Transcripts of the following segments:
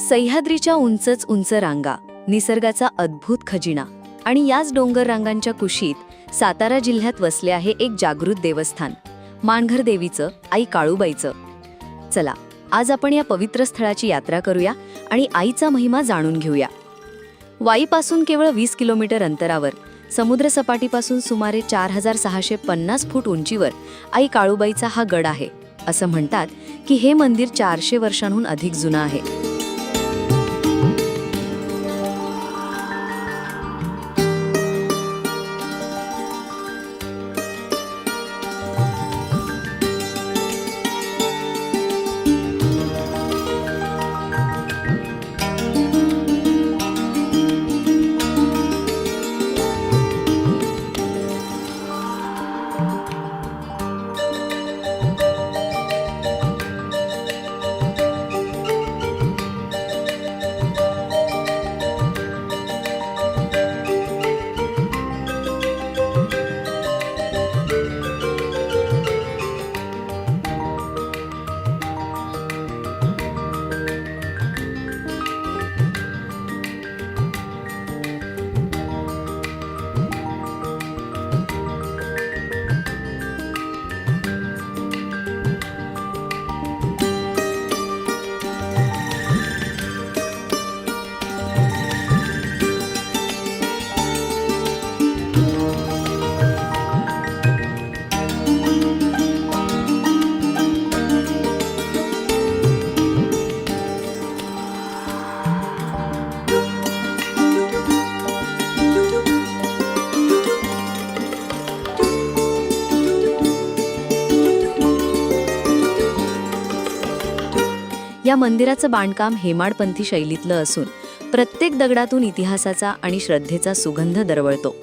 सह्याद्रीच्या उंचच उंच रांगा, निसर्गाचा अद्भुत खजिना आणि याच डोंगर रांगांच्या कुशीत सातारा जिल्ह्यात वसले आहे एक जागृत देवस्थान, मानघर देवीचं, आई काळूबाईचं. चला, आज आपण या पवित्र स्थळाची यात्रा करूया आणि आईचा महिमा जाणून घेऊया. वाईपासून केवळ 20 किलोमीटर अंतरावर, समुद्रसपाटीपासून सुमारे 4650 फूट उंचीवर आई काळूबाईचा हा गड आहे. असं म्हणतात की हे मंदिर 400 वर्षांहून अधिक जुनं आहे. या मंदिराचं बांधकाम हेमाडपंथी शैलीतलं असून प्रत्येक दगडातून इतिहासाचा आणि श्रद्धेचा सुगंध दरवळतो.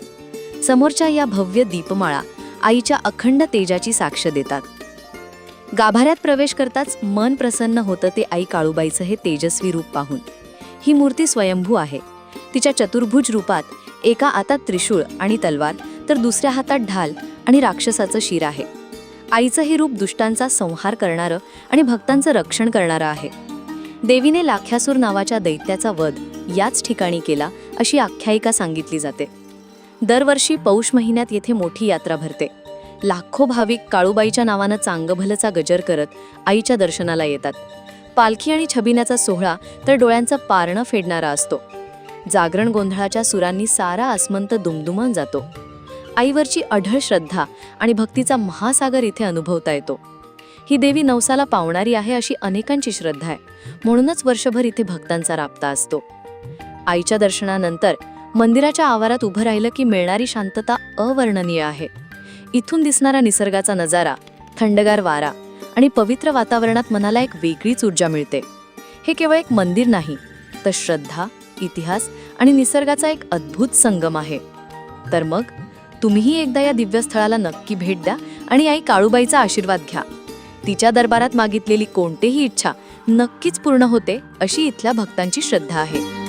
समोरच्या या भव्य दीपमाळा आईच्या अखंड तेजाची साक्ष देतात. गाभाऱ्यात प्रवेश करताच मन प्रसन्न होतं ते आई काळूबाईचं हे तेजस्वी रूप पाहून. ही मूर्ती स्वयंभू आहे. तिच्या चतुर्भुज रूपात एका हातात त्रिशूळ आणि तलवार, तर दुसऱ्या हातात ढाल आणि राक्षसाचं शिर आहे. आईचं हे रूप दुष्टांचा संहार करणारं आणि भक्तांचं रक्षण करणारं आहे. देवीने लाख्यासूर नावाच्या दैत्याचा वध याच ठिकाणी केला अशी आख्यायिका सांगितली जाते. दरवर्षी पौष महिन्यात येथे मोठी यात्रा भरते. लाखो भाविक काळूबाईच्या नावानं चांगभलचा गजर करत आईच्या दर्शनाला येतात. पालखी आणि छबिन्याचा सोहळा तर डोळ्यांचं पारणं फेडणारा असतो. जागरण गोंधळाच्या सुरांनी सारा आसमंत दुमदुमून जातो. आईवरची अढळ श्रद्धा आणि भक्तीचा महासागर इथे अनुभवता येतो. ही देवी नवसाला पावणारी आहे अशी अनेकांची श्रद्धा आहे. म्हणूनच वर्षभर इथे भक्तांचा राबता असतो. आईच्या दर्शनानंतर मंदिराच्या आवारात उभं राहिलं की मिळणारी शांतता अवर्णनीय आहे. इथून दिसणारा निसर्गाचा नजारा, थंडगार वारा आणि पवित्र वातावरणात मनाला एक वेगळीच ऊर्जा मिळते. हे केवळ एक मंदिर नाही, तर श्रद्धा, इतिहास आणि निसर्गाचा एक अद्भुत संगम आहे. तर मग तुम्हीही एकदा या दिव्य स्थळाला नक्की भेट द्या आणि आई काळूबाईचा आशीर्वाद घ्या. तिच्या दरबारात मागितलेली कोणतीही इच्छा नक्कीच पूर्ण होते अशी इथल्या भक्तांची श्रद्धा आहे.